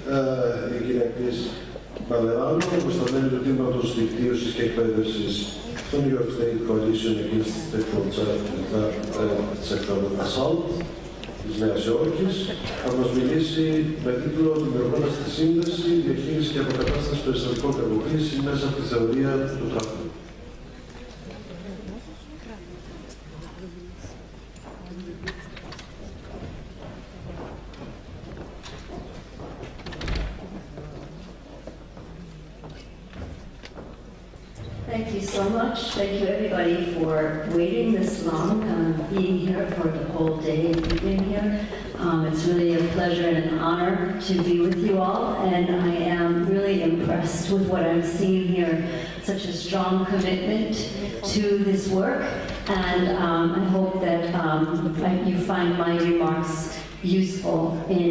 η κυρία Chrys Ballerano, προσταμένη του τμήματος δικτύωσης και εκπαίδευσης στο New York State Coalition Against Sexual Assault της Νέας Υόρκης. Θα μας μιλήσει με τίτλο «Δημιουργώντας τη σύνδεση, διαχείριση και αποκατάσταση περιστατικών κακοποίηση μέσα από τη θεωρία του τράφικινγκ». Thank you so much. Thank you everybody for waiting this long, being here for the whole day and being here. It's really a pleasure and an honor to be with you all, and I am really impressed with what I'm seeing here. Such a strong commitment to this work, and I hope that you find my remarks useful in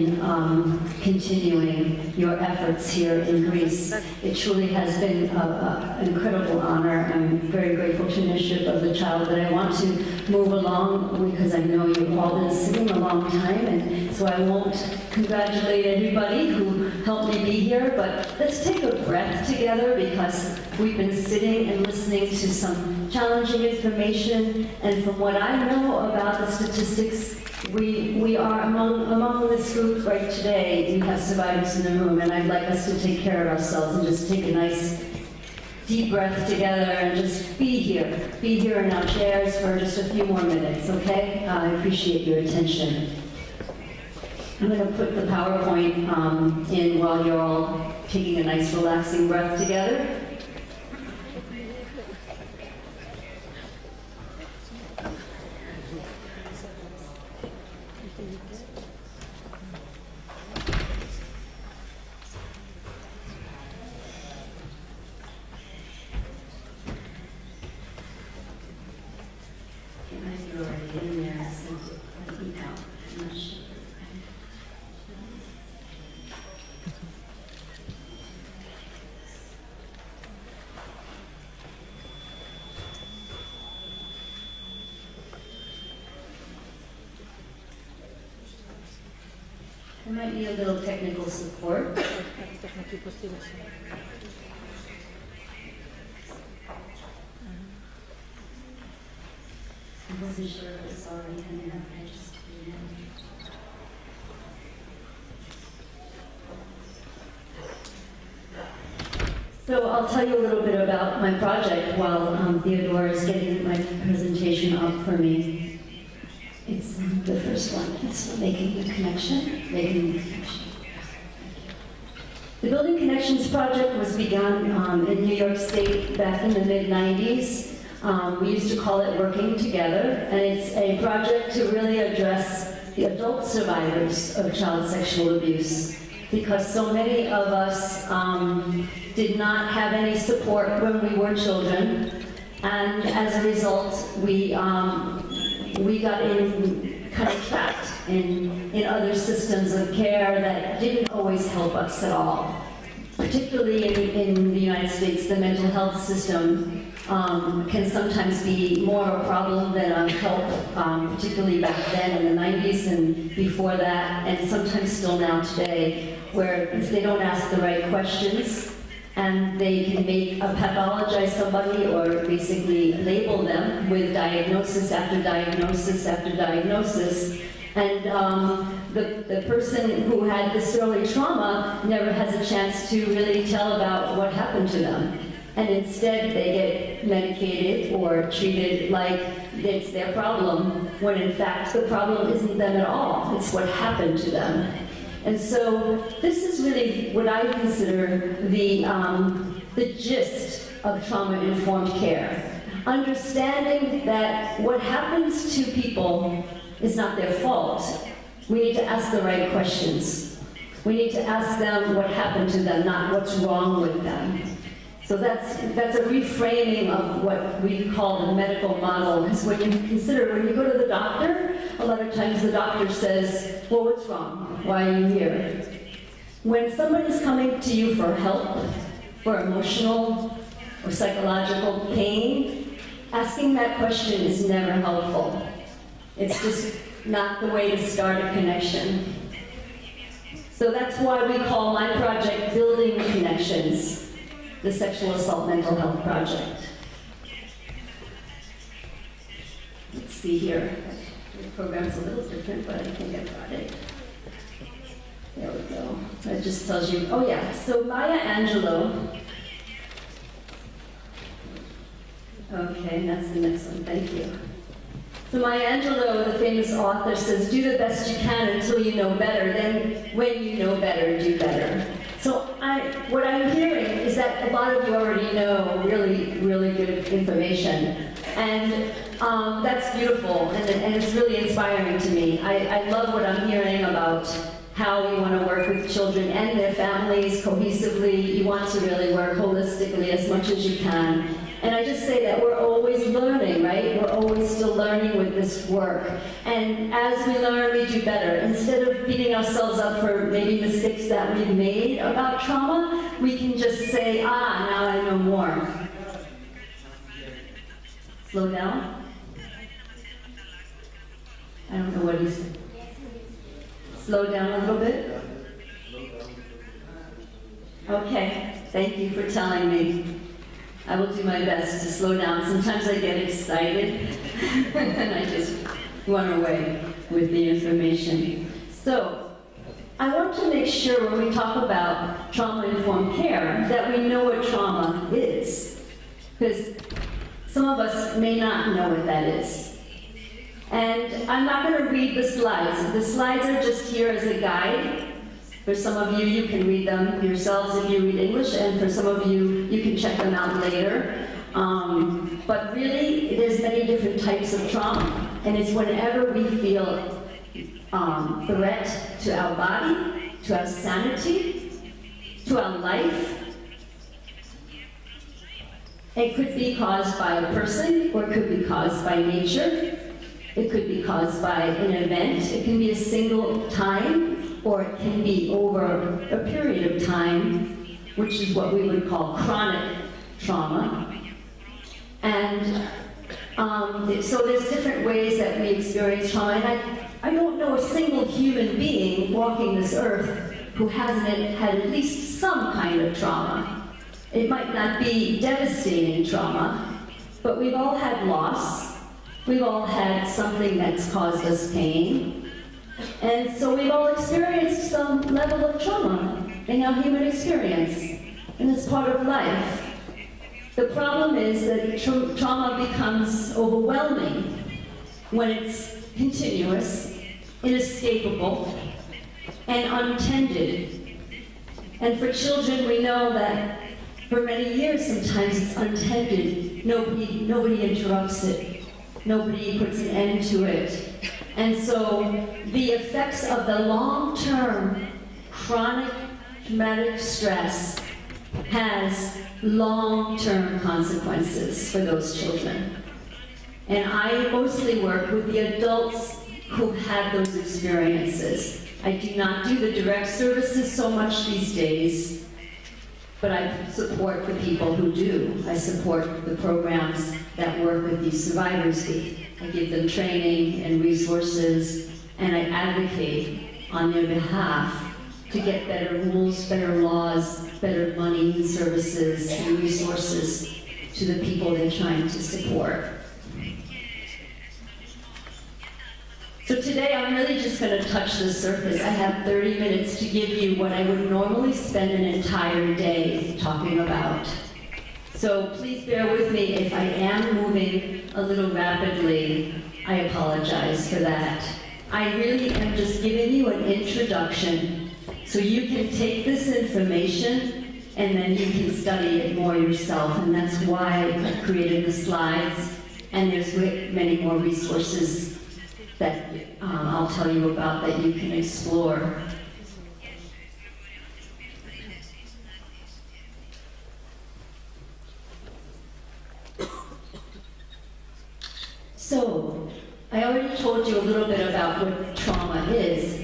continuing your efforts here in Greece. It truly has been an incredible honor. I'm very grateful to Initiative of the Child, but I want to move along because I know you've all been sitting a long time, and so I won't congratulate everybody who helped me be here, but let's take a breath together because we've been sitting and listening to some challenging information, and from what I know about the statistics, we are among this group right today. We have survivors in the room, and I'd like us to take care of ourselves and just take a nice deep breath together and just be here in our chairs for just a few more minutes, okay? I appreciate your attention. I'm going to put the PowerPoint in while you're all taking a nice relaxing breath together. I might need a little technical support. I wasn't sure if it's already coming up. I just So I'll tell you a little bit about my project while Theodore is getting my presentation up for me. It's the first one. It's making the connection. The Building Connections project was begun in New York State back in the mid-90s. We used to call it Working Together, and it's a project to really address the adult survivors of child sexual abuse, because so many of us did not have any support when we were children, and as a result, we got kind of trapped in other systems of care that didn't always help us at all. Particularly in the United States, the mental health system can sometimes be more a problem than a help, particularly back then in the 90s and before that, and sometimes still now today, where if they don't ask the right questions, and they can pathologize somebody or basically label them with diagnosis after diagnosis after diagnosis. And the person who had this early trauma never has a chance to really tell about what happened to them. And instead they get medicated or treated like it's their problem, when in fact the problem isn't them at all, it's what happened to them. And so this is really what I consider the gist of trauma-informed care. Understanding that what happens to people is not their fault. We need to ask the right questions. We need to ask them what happened to them, not what's wrong with them. So that's a reframing of what we call the medical model, because when you go to the doctor, a lot of times the doctor says, well, what's wrong? Why are you here? When somebody's coming to you for help, for emotional or psychological pain, asking that question is never helpful. It's just not the way to start a connection. So that's why we call my project Building Connections, the Sexual Assault Mental Health Project. Let's see here. The program's a little different, but I think I've got it. There we go. That just tells you, oh yeah, so Maya Angelou. Okay, that's the next one, thank you. So Maya Angelou, the famous author, says, do the best you can until you know better, then when you know better, do better. So what I'm hearing is that a lot of you already know really, really good information. And that's beautiful, and it's really inspiring to me. I love what I'm hearing about how you want to work with children and their families cohesively. You want to really work holistically as much as you can. And I just say that we're always learning, right? We're always still learning with this work. And as we learn, we do better. Instead of beating ourselves up for maybe mistakes that we've made about trauma, we can just say, ah, now I know more. Slow down. I don't know what he said. Slow down a little bit. Okay, thank you for telling me. I will do my best to slow down. Sometimes I get excited and I just run away with the information. So, I want to make sure when we talk about trauma-informed care that we know what trauma is. Because some of us may not know what that is. And I'm not going to read the slides. The slides are just here as a guide. For some of you, you can read them yourselves if you read English, and for some of you, you can check them out later. But really, there's many different types of trauma, and it's whenever we feel threat to our body, to our sanity, to our life. It could be caused by a person, or it could be caused by nature. It could be caused by an event. It can be a single time, or it can be over a period of time, which is what we would call chronic trauma. And so there's different ways that we experience trauma. And I don't know a single human being walking this earth who hasn't had at least some kind of trauma. It might not be devastating trauma, but we've all had loss. We've all had something that's caused us pain. And so we've all experienced some level of trauma in our human experience, and it's part of life. The problem is that trauma becomes overwhelming when it's continuous, inescapable, and untended. And for children, we know that for many years, sometimes it's untended. Nobody interrupts it. Nobody puts an end to it. And so the effects of the long-term chronic traumatic stress has long-term consequences for those children. And I mostly work with the adults who've had those experiences. I do not do the direct services so much these days, but I support the people who do. I support the programs that work with these survivors. I give them training and resources, and I advocate on their behalf to get better rules, better laws, better money and services and resources to the people they're trying to support. So today I'm really just going to touch the surface. I have 30 minutes to give you what I would normally spend an entire day talking about. So please bear with me if I am moving a little rapidly. I apologize for that. I really am just giving you an introduction so you can take this information and then you can study it more yourself. And that's why I created the slides. And there's many more resources that I'll tell you about that you can explore. So, I already told you a little bit about what trauma is.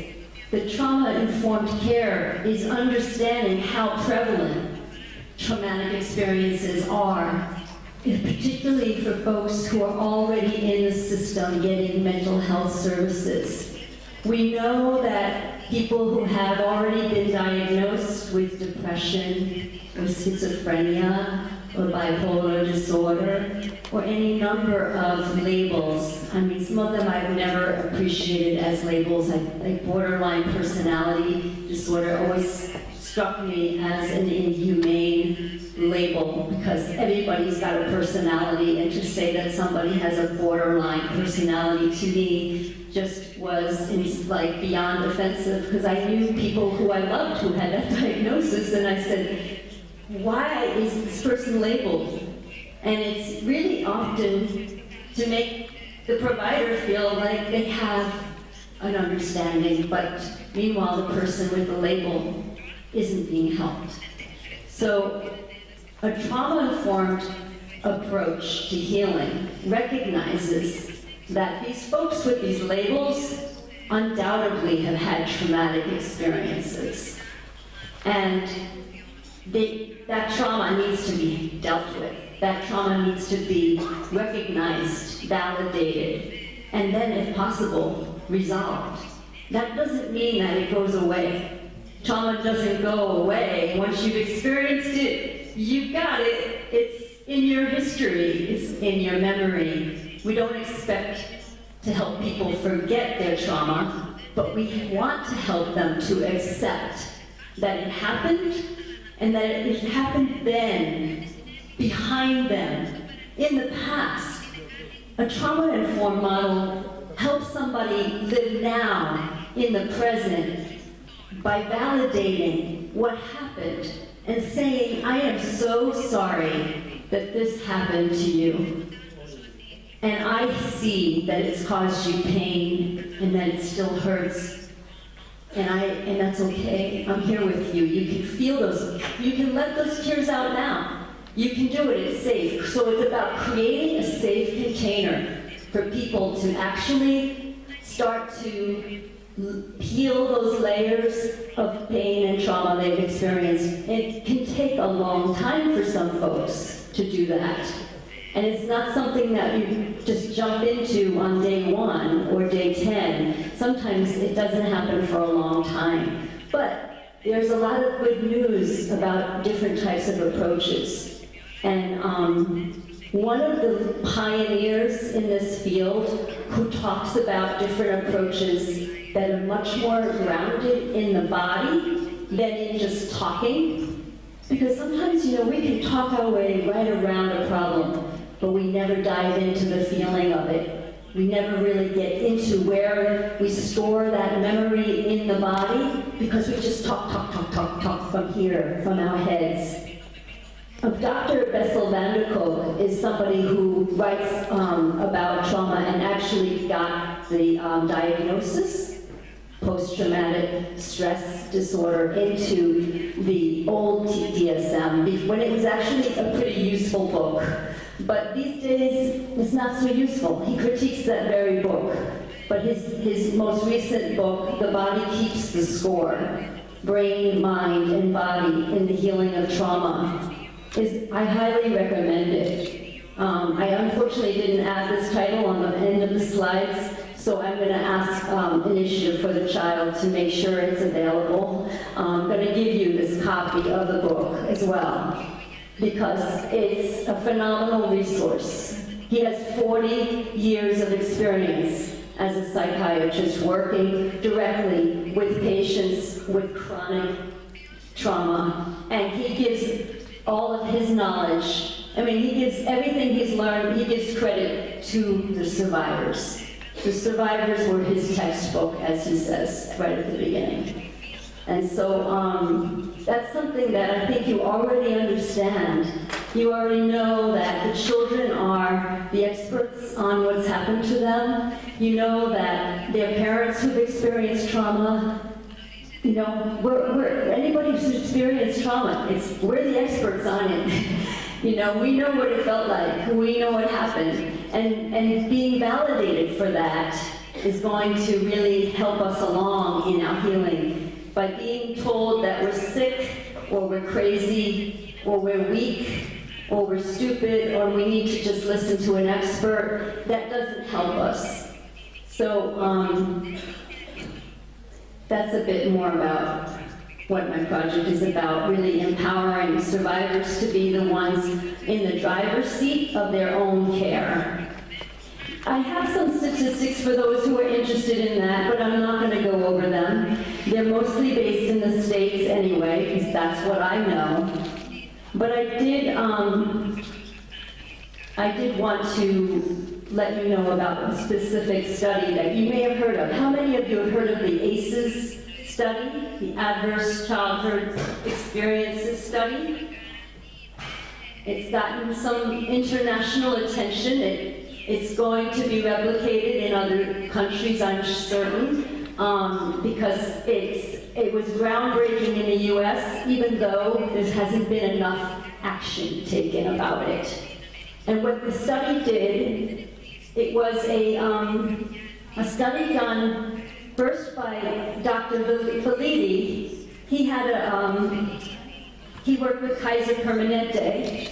The trauma-informed care is understanding how prevalent traumatic experiences are, particularly for folks who are already in the system getting mental health services. We know that people who have already been diagnosed with depression or schizophrenia or bipolar disorder or any number of labels. I mean, some of them I've never appreciated as labels, like borderline personality disorder always struck me as an inhumane label, because everybody's got a personality, and to say that somebody has a borderline personality to me just was like beyond offensive, because I knew people who I loved who had that diagnosis, and I said, why is this person labeled? And it's really often to make the provider feel like they have an understanding, but meanwhile the person with the label isn't being helped. So a trauma-informed approach to healing recognizes that these folks with these labels undoubtedly have had traumatic experiences. And that trauma needs to be dealt with. That trauma needs to be recognized, validated, and then, if possible, resolved. That doesn't mean that it goes away. Trauma doesn't go away. Once you've experienced it, you've got it. It's in your history. It's in your memory. We don't expect to help people forget their trauma, but we want to help them to accept that it happened, and that it happened then, behind them, in the past. A trauma-informed model helps somebody live now, in the present, by validating what happened and saying, I am so sorry that this happened to you. And I see that it's caused you pain and that it still hurts. And that's okay. I'm here with you. You can feel those. You can let those tears out now. You can do it. It's safe. So it's about creating a safe container for people to actually start to heal those layers of pain and trauma they've experienced. It can take a long time for some folks to do that. And it's not something that you just jump into on day 1 or day 10. Sometimes it doesn't happen for a long time. But there's a lot of good news about different types of approaches. And one of the pioneers in this field who talks about different approaches that are much more grounded in the body than in just talking. Because sometimes, you know, we can talk our way right around a problem, but we never dive into the feeling of it. We never really get into where we store that memory in the body, because we just talk from here, from our heads. Dr. Bessel van der Kolk is somebody who writes about trauma and actually got the diagnosis, post-traumatic stress disorder, into the old DSM, when it was actually a pretty useful book. But these days, it's not so useful. He critiques that very book. But his most recent book, The Body Keeps the Score, Brain, Mind, and Body in the Healing of Trauma, I highly recommend it. I unfortunately didn't add this title on the end of the slides, so I'm going to ask Initiative for the Child to make sure it's available. I'm going to give you this copy of the book as well, because it's a phenomenal resource. He has 40 years of experience as a psychiatrist working directly with patients with chronic trauma, and he gives all of his knowledge. I mean, he gives everything he's learned, he gives credit to the survivors. The survivors were his textbook, as he says right at the beginning. And so that's something that I think you already understand. You already know that the children are the experts on what's happened to them. You know that their parents who've experienced trauma, you know, anybody who's experienced trauma, we're the experts on it. You know, we know what it felt like, we know what happened, and being validated for that is going to really help us along in our healing. By being told that we're sick, or we're crazy, or we're weak, or we're stupid, or we need to just listen to an expert, that doesn't help us. So, that's a bit more about what my project is about, really empowering survivors to be the ones in the driver's seat of their own care. I have some statistics for those who are interested in that, but I'm not going to go over them. They're mostly based in the States anyway, because that's what I know. But I did want to let you know about a specific study that you may have heard of. How many of you have heard of the ACEs study, the Adverse Childhood Experiences study? It's gotten some international attention. It's going to be replicated in other countries, I'm certain, because it was groundbreaking in the US, even though there hasn't been enough action taken about it. And what the study did, it was a study done first by Dr. Felitti. He worked with Kaiser Permanente,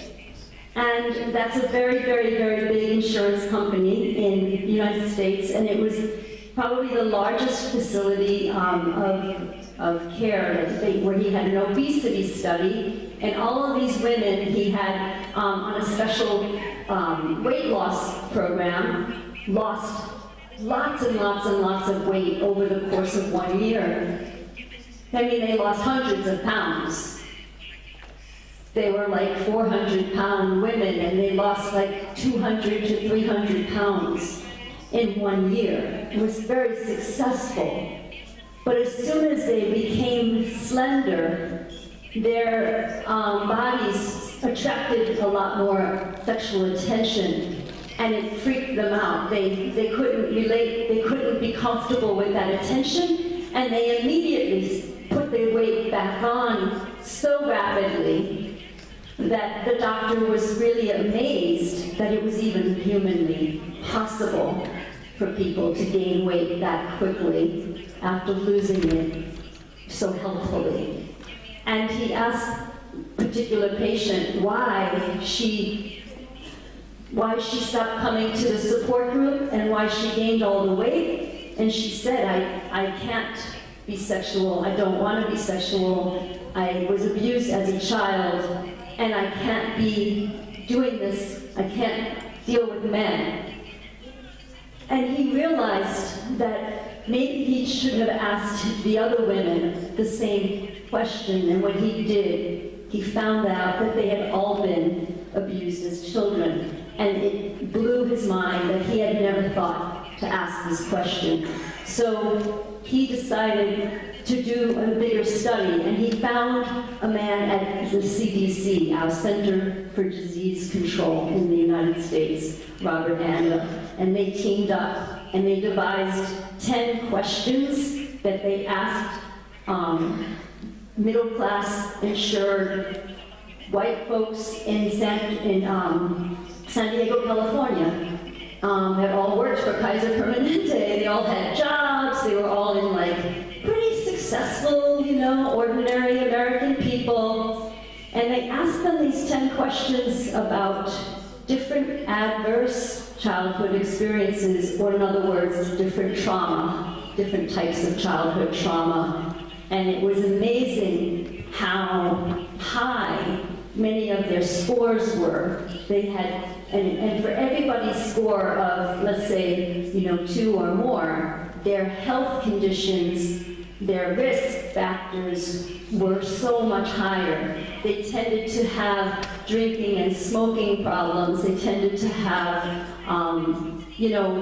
and that's a very, very, very big insurance company in the United States, and it was probably the largest facility of care where he had an obesity study. And all of these women he had on a special weight loss program lost lots and lots and lots of weight over the course of 1 year. I mean, they lost hundreds of pounds. They were like 400-pound women, and they lost like 200 to 300 pounds in 1 year. It was very successful. But as soon as they became slender, their bodies attracted a lot more sexual attention, and it freaked them out. They couldn't relate, they couldn't be comfortable with that attention, and they immediately put their weight back on so rapidly that the doctor was really amazed that it was even humanly possible for people to gain weight that quickly after losing it so healthfully. And he asked a particular patient why she stopped coming to the support group and why she gained all the weight. And she said, I can't be sexual, I don't want to be sexual, I was abused as a child, and I can't be doing this, I can't deal with men. And he realized that maybe he should have asked the other women the same question, and what he did, he found out that they had all been abused as children. And it blew his mind that he had never thought to ask this question. So he decided to do a bigger study, and he found a man at the CDC, our Center for Disease Control in the United States, Robert Anda, and they teamed up and they devised 10 questions that they asked middle-class, insured white folks in San Diego, California, that all worked for Kaiser Permanente. They all had jobs, they were all in like pretty successful, you know, ordinary American people. And they asked them these 10 questions about different adverse childhood experiences, or in other words, different trauma, different types of childhood trauma. And it was amazing how high many of their scores were. They had, and for everybody's score of, let's say, 2 or more, their health conditions, their risk factors were so much higher. They tended to have drinking and smoking problems. They tended to have,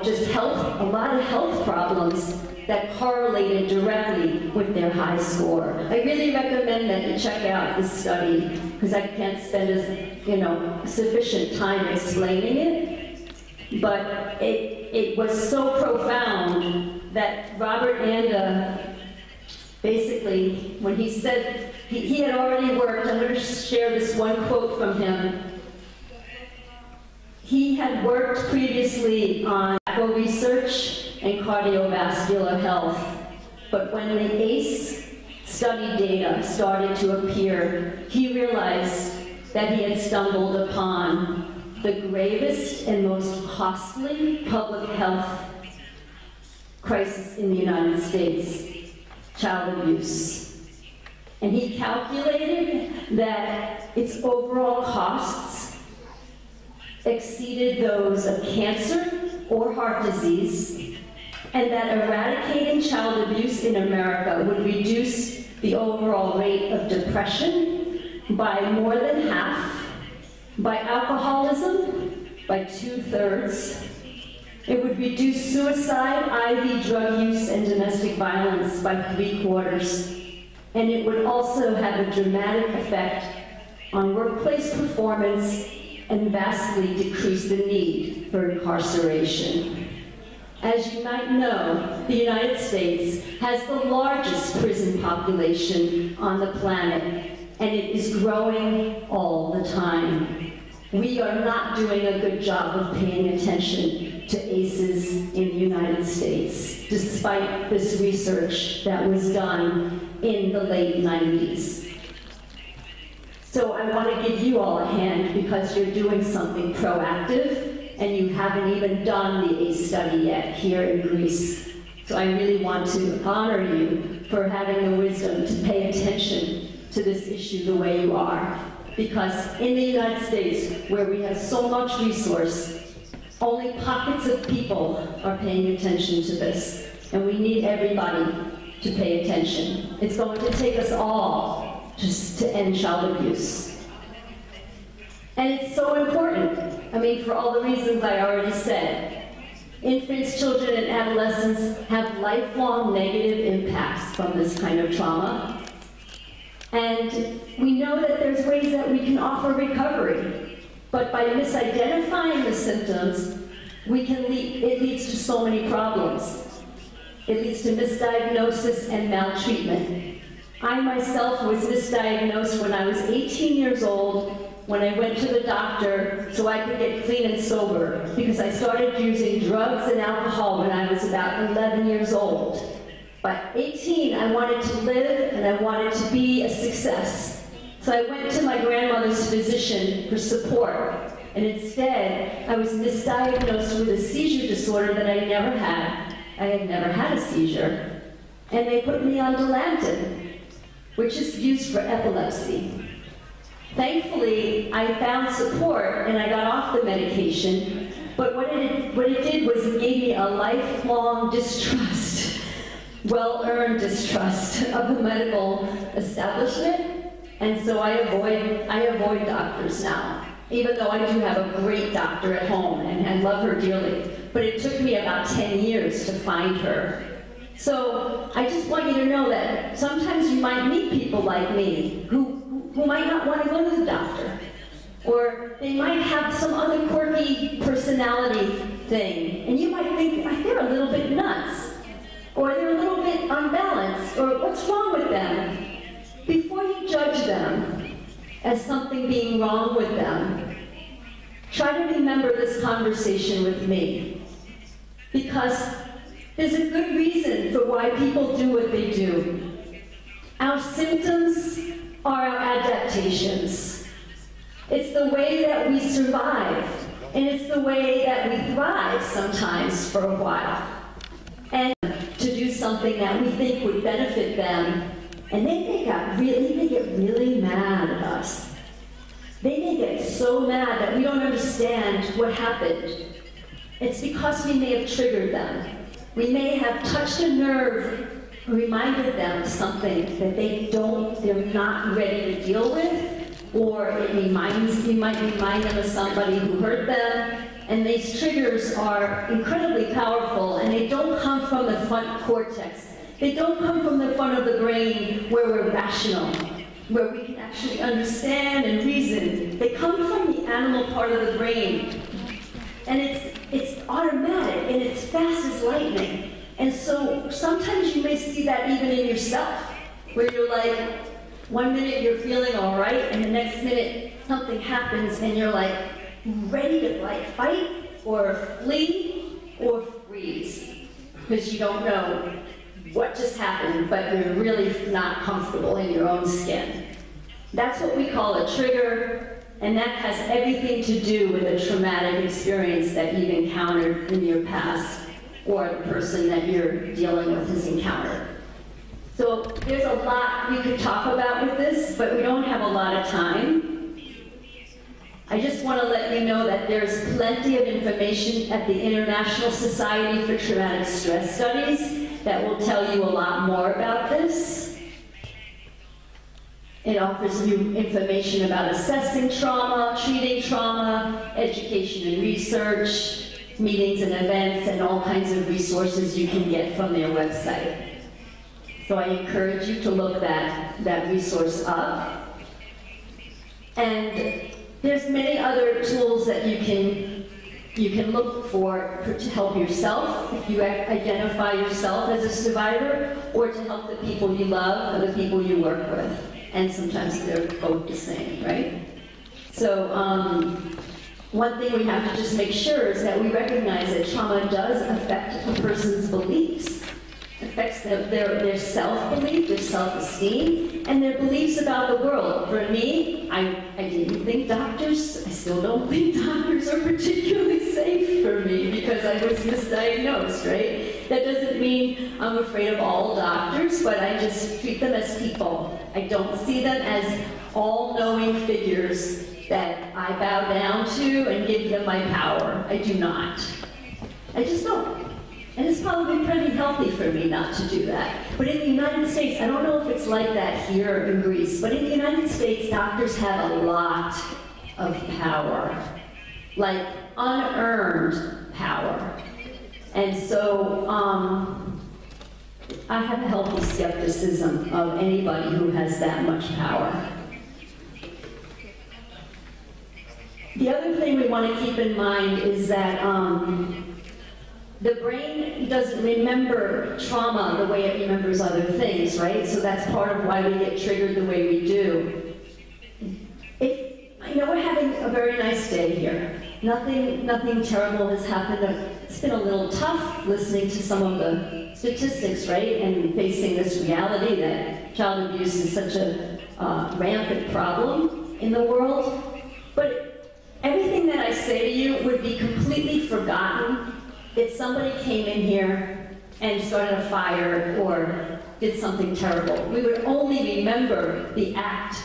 just a lot of health problems that correlated directly with their high score. I really recommend that you check out this study, because I can't spend sufficient time explaining it, but it was so profound that Robert Anda, basically, when he said, he had already worked, I'm going to share this one quote from him. He had worked previously on tobacco research and cardiovascular health, but when the ACE study data started to appear, he realized that he had stumbled upon the gravest and most costly public health crisis in the United States. child abuse. And he calculated that its overall costs exceeded those of cancer or heart disease, and that eradicating child abuse in America would reduce the overall rate of depression by more than half, by alcoholism by 2/3. It would reduce suicide, IV drug use, and domestic violence by 3/4. And it would also have a dramatic effect on workplace performance and vastly decrease the need for incarceration. As you might know, the United States has the largest prison population on the planet, and it is growing all the time. We are not doing a good job of paying attention to ACEs in the United States, despite this research that was done in the late 90s. So I want to give you all a hand because you're doing something proactive and you haven't even done the ACE study yet here in Greece. So I really want to honor you for having the wisdom to pay attention to this issue the way you are. Because in the United States, where we have so much resource, only pockets of people are paying attention to this. And we need everybody to pay attention. It's going to take us all just to end child abuse. And it's so important, I mean, for all the reasons I already said. Infants, children, and adolescents have lifelong negative impacts from this kind of trauma. And we know that there's ways that we can offer recovery. But by misidentifying the symptoms, it leads to so many problems. It leads to misdiagnosis and maltreatment. I myself was misdiagnosed when I was 18 years old when I went to the doctor so I could get clean and sober, because I started using drugs and alcohol when I was about 11 years old. By 18, I wanted to live and I wanted to be a success. So I went to my grandmother's physician for support, and instead I was misdiagnosed with a seizure disorder that I never had. I had never had a seizure. And they put me on Dilantin, which is used for epilepsy. Thankfully, I found support and I got off the medication, but what it did was it gave me a lifelong distrust, well-earned distrust of the medical establishment, and so I avoid doctors now, even though I do have a great doctor at home and I love her dearly, but it took me about 10 years to find her. So I just want you to know that sometimes you might meet people like me who might not want to go to the doctor, or they might have some other quirky personality thing, and you might think they're a little bit nuts, or they're a little bit unbalanced, or what's wrong with them? Before you judge them as something being wrong with them, try to remember this conversation with me, because there's a good reason for why people do what they do. Our symptoms are our adaptations. It's the way that we survive, and it's the way that we thrive sometimes for a while. And to do something that we think would benefit them, and they get really mad at us. They may get so mad that we don't understand what happened. It's because we may have triggered them. We may have touched a nerve, reminded them of something that they're not ready to deal with, or you might remind them of somebody who hurt them, and these triggers are incredibly powerful, and they don't come from the front cortex. They don't come from the front of the brain where we're rational, where we can actually understand and reason. They come from the animal part of the brain, and it's automatic, and it's fast as lightning. And so sometimes you may see that even in yourself, where you're like, one minute you're feeling all right, and the next minute something happens and you're like ready to like fight or flee or freeze, because you don't know what just happened, but you're really not comfortable in your own skin. That's what we call a trigger, and that has everything to do with a traumatic experience that you've encountered in your past, or the person that you're dealing with has encountered. So there's a lot we could talk about with this, but we don't have a lot of time. I just want to let you know that there's plenty of information at the International Society for Traumatic Stress Studies that will tell you a lot more about this. It offers you information about assessing trauma, treating trauma, education and research, meetings and events, and all kinds of resources you can get from their website. So I encourage you to look that resource up. And there's many other tools that you can look for to help yourself, if you identify yourself as a survivor, or to help the people you love or the people you work with. And sometimes they're both the same, right? So one thing we have to just make sure is that we recognize that trauma does affect a person's beliefs. Affects their self-belief, their self-esteem, and their beliefs about the world. For me, I didn't think doctors, I still don't think doctors are particularly safe for me because I was misdiagnosed, right? That doesn't mean I'm afraid of all doctors, but I just treat them as people. I don't see them as all-knowing figures that I bow down to and give them my power. I do not. I just don't. And it's probably pretty healthy for me not to do that. But in the United States, I don't know if it's like that here in Greece, but in the United States, doctors have a lot of power, like unearned power. And so I have a healthy skepticism of anybody who has that much power. The other thing we want to keep in mind is that the brain doesn't remember trauma the way it remembers other things, right? So that's part of why we get triggered the way we do. I know we're having a very nice day here. Nothing terrible has happened. It's been a little tough listening to some of the statistics, right? And facing this reality that child abuse is such a rampant problem in the world. But everything that I say to you would be completely forgotten if somebody came in here and started a fire or did something terrible. We would only remember the act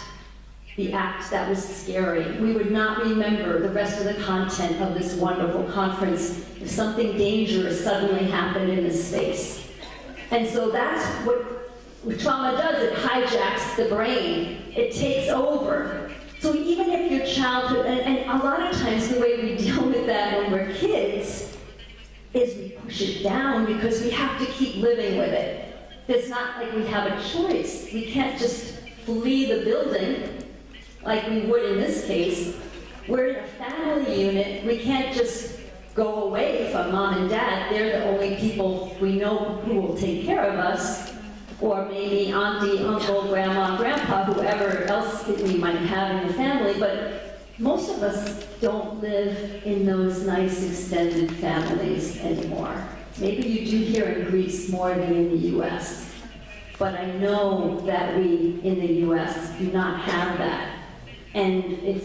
that was scary. We would not remember the rest of the content of this wonderful conference if something dangerous suddenly happened in this space. And so that's what trauma does. It hijacks the brain. It takes over. So even if your childhood, and a lot of times the way we deal with that when we're kids is we push it down because we have to keep living with it. It's not like we have a choice. We can't just flee the building like we would in this case. We're in a family unit. We can't just go away from mom and dad. They're the only people we know who will take care of us, or maybe auntie, uncle, grandma, grandpa, whoever else we might have in the family. But most of us don't live in those nice extended families anymore. Maybe you do here in Greece more than in the US. But I know that we in the US do not have that. And it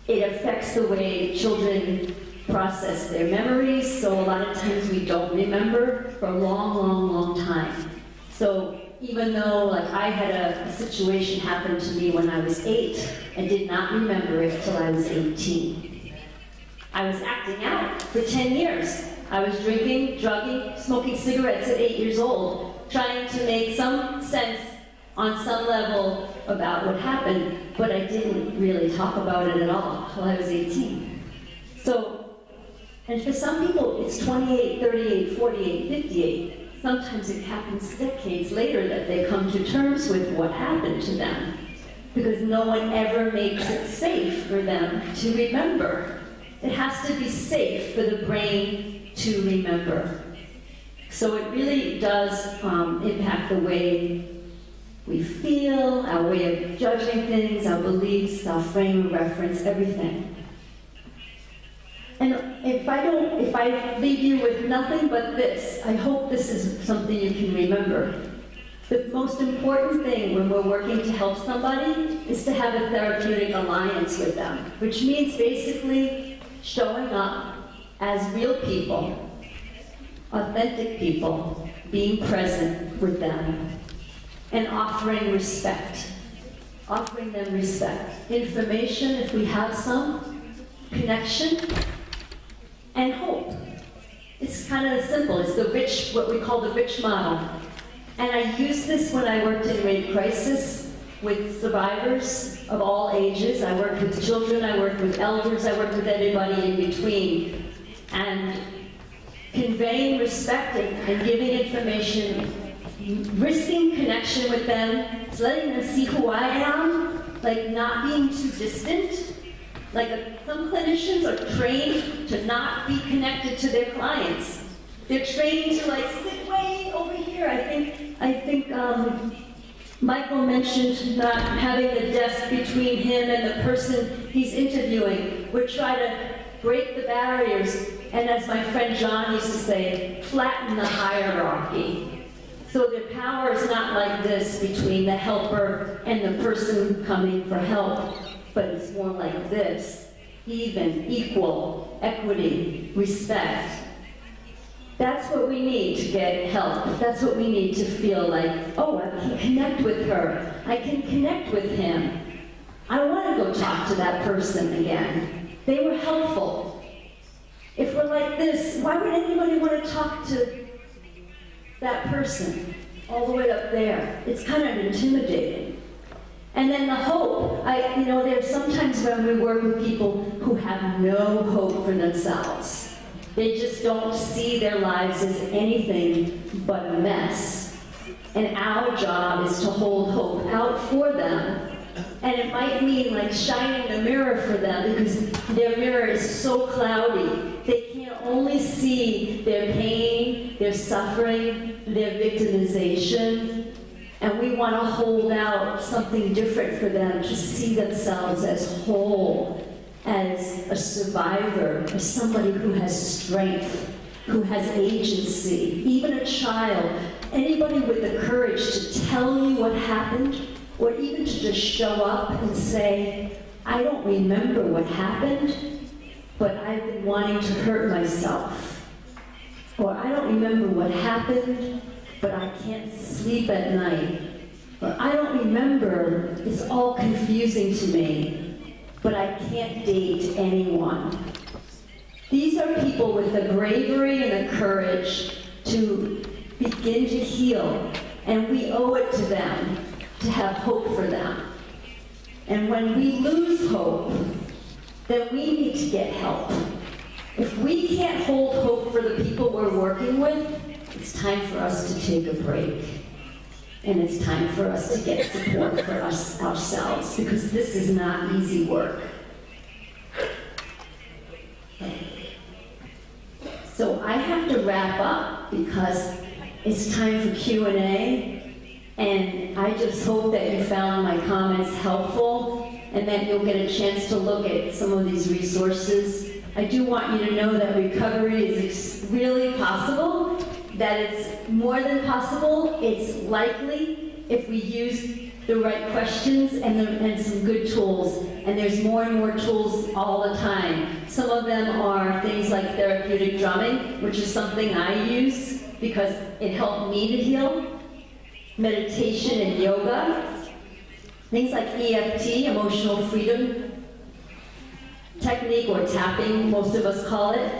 affects the way children process their memories, so a lot of times we don't remember for a long, long, long time. So even though, like, I had a situation happen to me when I was 8, I did not remember it till I was 18. I was acting out for 10 years. I was drinking, drugging, smoking cigarettes at 8 years old, trying to make some sense on some level about what happened, but I didn't really talk about it at all till I was 18. So, and for some people, it's 28, 38, 48, 58. Sometimes it happens decades later that they come to terms with what happened to them, because no one ever makes it safe for them to remember. It has to be safe for the brain to remember. So it really does impact the way we feel, our way of judging things, our beliefs, our frame of reference, everything. And if I leave you with nothing but this, I hope this is something you can remember. The most important thing when we're working to help somebody is to have a therapeutic alliance with them, which means basically showing up as real people, authentic people, being present with them, and offering respect. Offering them respect. Information, if we have some, connection, and hope. It's kind of simple. It's the rich, what we call the rich model. And I used this when I worked in rape crisis with survivors of all ages. I worked with children, I worked with elders, I worked with everybody in between. And conveying respect and giving information, risking connection with them, letting them see who I am, like not being too distant. Like some clinicians are trained to not be connected to their clients. They're trained to like sit way over here. I think Michael mentioned not having the desk between him and the person he's interviewing. We're trying to break the barriers, and as my friend John used to say, flatten the hierarchy. So the power is not like this between the helper and the person coming for help, but it's more like this: even, equal, equity, respect. That's what we need to get help. That's what we need to feel like, oh, I can connect with her. I can connect with him. I want to go talk to that person again. They were helpful. If we're like this, why would anybody want to talk to that person all the way up there? It's kind of intimidating. And then the hope, there's sometimes when we work with people who have no hope for themselves. They just don't see their lives as anything but a mess. And our job is to hold hope out for them. And it might mean like shining the mirror for them, because their mirror is so cloudy. They can't only see their pain, their suffering, their victimization. And we want to hold out something different for them to see themselves as whole, as a survivor, as somebody who has strength, who has agency, even a child, anybody with the courage to tell you what happened, or even to just show up and say, I don't remember what happened, but I've been wanting to hurt myself. Or I don't remember what happened, but I can't sleep at night. Or I don't remember, it's all confusing to me, but I can't date anyone. These are people with the bravery and the courage to begin to heal, and we owe it to them to have hope for them. And when we lose hope, then we need to get help. If we can't hold hope for the people we're working with, it's time for us to take a break. And it's time for us to get support for us ourselves, because this is not easy work. So I have to wrap up because it's time for Q&A. And I just hope that you found my comments helpful and that you'll get a chance to look at some of these resources. I do want you to know that recovery is really possible, that it's more than possible, it's likely if we use the right questions and some good tools. And there's more and more tools all the time. Some of them are things like therapeutic drumming, which is something I use because it helped me to heal. Meditation and yoga, things like EFT, emotional freedom technique, or tapping, most of us call it.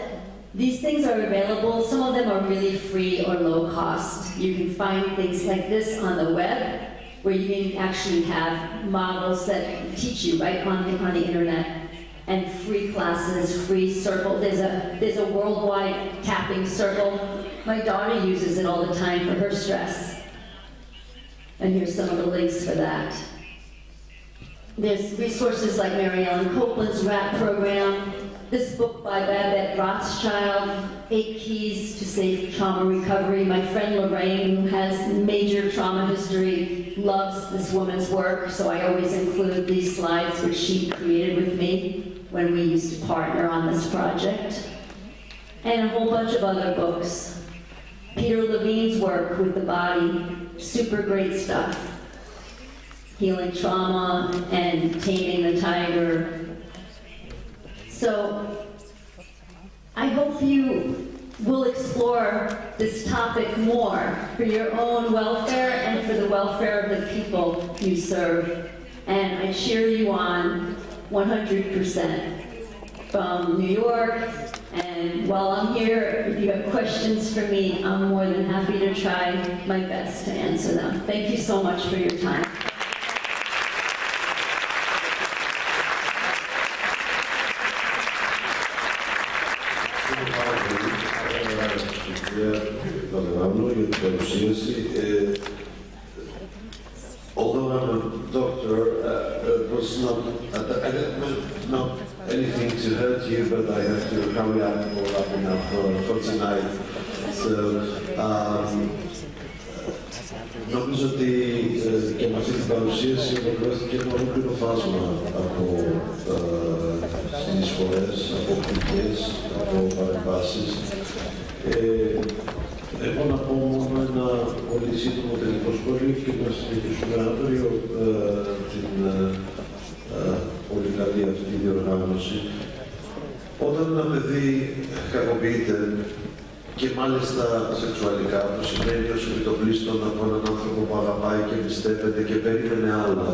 These things are available. Some of them are really free or low cost. You can find things like this on the web, where you can actually have models that teach you right on the internet, and free classes, free circle. There's a worldwide tapping circle. My daughter uses it all the time for her stress. And here's some of the links for that. There's resources like Mary Ellen Copeland's RAP program, this book by Babette Rothschild, 8 Keys to Safe Trauma Recovery. My friend Lorraine, who has major trauma history, loves this woman's work, so I always include these slides which she created with me when we used to partner on this project. And a whole bunch of other books. Peter Levine's work with the body, super great stuff. Healing trauma and taming the tiger. So I hope you we'll explore this topic more for your own welfare and for the welfare of the people you serve. And I cheer you on 100% from New York. And while I'm here, if you have questions for me, I'm more than happy to try my best to answer them. Thank you so much for your time. Ballerano, για την παρουσίαση. Although I'm a doctor, it was not anything to hurt you, but I have to hurry up for tonight. So, νομίζω ότι και με αυτή την παρουσίαση ολοκληρώθηκε ένα ολόκληρο φάσμα από συνεισφορές, από κριτικές, από παρεμβάσεις. Έχω να πω μόνο ένα πολύ σύντομο τελικό σχόλιο και να συνεχίσουμε αύριο την πολύ καλή αυτή διοργάνωση. Όταν ένα παιδί κακοποιείται και μάλιστα σεξουαλικά, που σημαίνει ως επιτοπλίστων από έναν άνθρωπο που αγαπάει και πιστεύετε και περίμενε άλλα,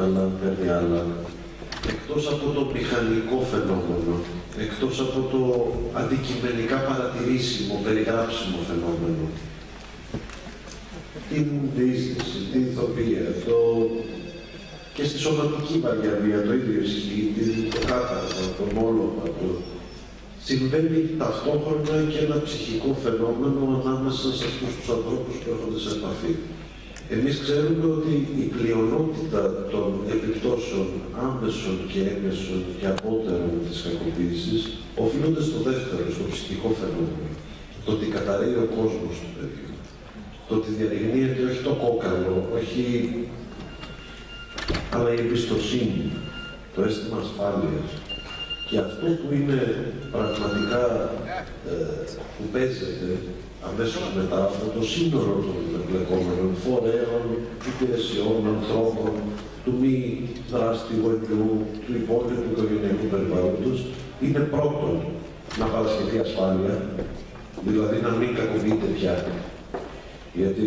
αλλά παίρνει άλλα, εκτός από το μηχανικό φαινόμενο, εκτός από το αντικειμενικά παρατηρήσιμο, περιγράψιμο φαινόμενο, την διείσδυση, την ηθοποιία, και στη σωματική βαριά το ίδιο ισχύει, το κάταρμα, το μόλωμα, συμβαίνει ταυτόχρονα και ένα ψυχικό φαινόμενο ανάμεσα σε αυτούς τους ανθρώπους που έρχονται σε επαφή. Εμείς ξέρουμε ότι η πλειονότητα των επιπτώσεων άμεσων και έμεσων και απότερων της κακοποίησης οφείλονται στο δεύτερο, στο ψυχικό φαινόμενο. Το ότι καταραίει ο κόσμος του παιδιού. Το ότι διαρριγνύεται όχι το κόκαλο, όχι, αλλά η εμπιστοσύνη, το αίσθημα ασφάλειας. Και αυτό που είναι πραγματικά που παίζεται αμέσως μετά από το σύνολο των εμπλεκόμενων φορέων, υπηρεσιών, ανθρώπων, του μη δράστη γονιού, του υπόλοιπου οικογενειακού περιβάλλοντος, είναι πρώτον να παρασχεθεί ασφάλεια, δηλαδή να μην κακοποιείται πια. Γιατί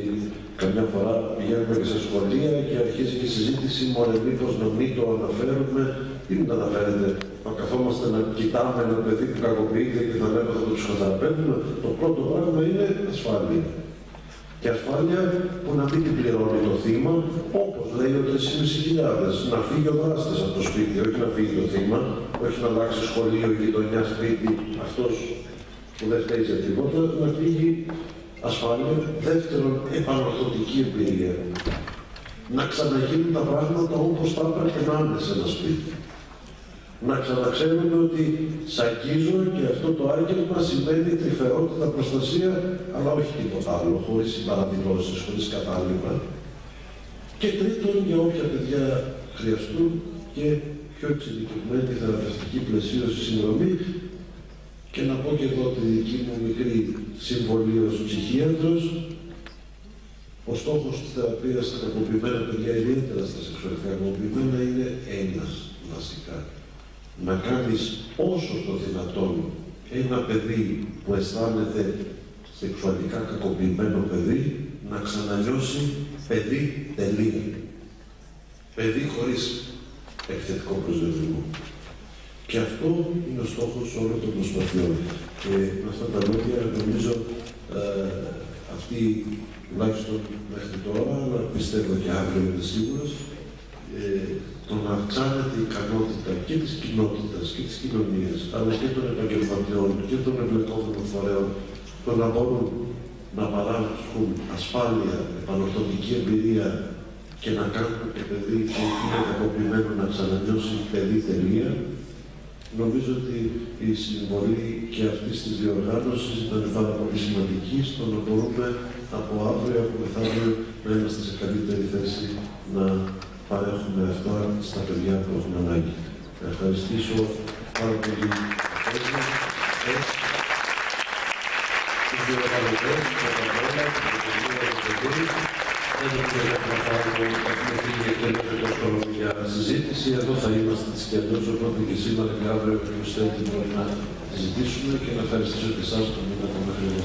καμιά φορά πηγαίνουμε και σε σχολεία και αρχίζει και η συζήτηση, μωρέ μήπως να μην το αναφέρουμε, ή μην το αναφέρετε. Να καθόμαστε να κοιτάμε ένα παιδί που κακοποιείται και θα λέμε θα το ψυχοθεραπεύουμε. Το πρώτο πράγμα είναι ασφάλεια. Και ασφάλεια που να μην την πληρώνει το θύμα, όπως λέει ο 3.500. Να φύγει ο δράστης από το σπίτι, όχι να φύγει το θύμα, όχι να αλλάξει σχολείο, γειτονιά, σπίτι, αυτός που δεν φταίει για τίποτα, να φύγει ασφάλεια. Δεύτερον, επανορθωτική εμπειρία. Να ξαναγίνουν τα πράγματα όπως θα έπρεπε να είναι σε ένα σπίτι. Να ξαναξέρουμε ότι σ' αγγίζω και αυτό το άγγελμα σημαίνει τρυφερότητα, προστασία, αλλά όχι τίποτα άλλο, χωρίς συμπαραδηλώσεις, χωρίς κατάλοιπα. Και τρίτον, για όποια παιδιά χρειαστούν και πιο εξειδικευμένη θεραπευτική πλαισίωση, συνδρομή. Και να πω και εδώ τη δική μου μικρή συμβολή ως ψυχίατρος. Ο στόχος της θεραπείας στα κακοποιημένα παιδιά, ιδιαίτερα στα σεξουαλικά κακοποιημένα, είναι ένας βασικά. Να κάνεις όσο το δυνατόν ένα παιδί που αισθάνεται σεξουαλικά κακοποιημένο παιδί να ξανανιώσει παιδί τελεία. Παιδί χωρίς επιθετικό προσδοκισμό. Και αυτό είναι ο στόχος όλων των προσπαθειών. Και με αυτά τα λόγια νομίζω αυτή τουλάχιστον μέχρι τώρα, αλλά πιστεύω και αύριο είναι σίγουρος, το να αυξάνεται η ικανότητα και της κοινότητας και της κοινωνίας, αλλά και των επαγγελματιών και των εμπλεκόμενων φορέων, το να μπορούν να παράσχουν ασφάλεια, επανορθωτική εμπειρία και να κάνουν το παιδί που είναι κακοποιημένο να ξανανιώσει παιδί τελεία. Νομίζω ότι η συμβολή και αυτής της διοργάνωσης ήταν πάρα πολύ σημαντική στο να μπορούμε από αύριο, από μεθαύριο, να είμαστε σε καλύτερη θέση να παρέχουμε αυτά στα παιδιά που έχουν ανάγκη. Να ευχαριστήσω πάρα πολύ τους διοργανωτές, για συζήτηση. Εδώ θα είμαστε τις και εντός, οπότε και σήμερα και αύριο και ο Στέλιος μπορεί να συζητήσουμε και να ευχαριστήσω και εσάς που μείνατε μέχρι εδώ.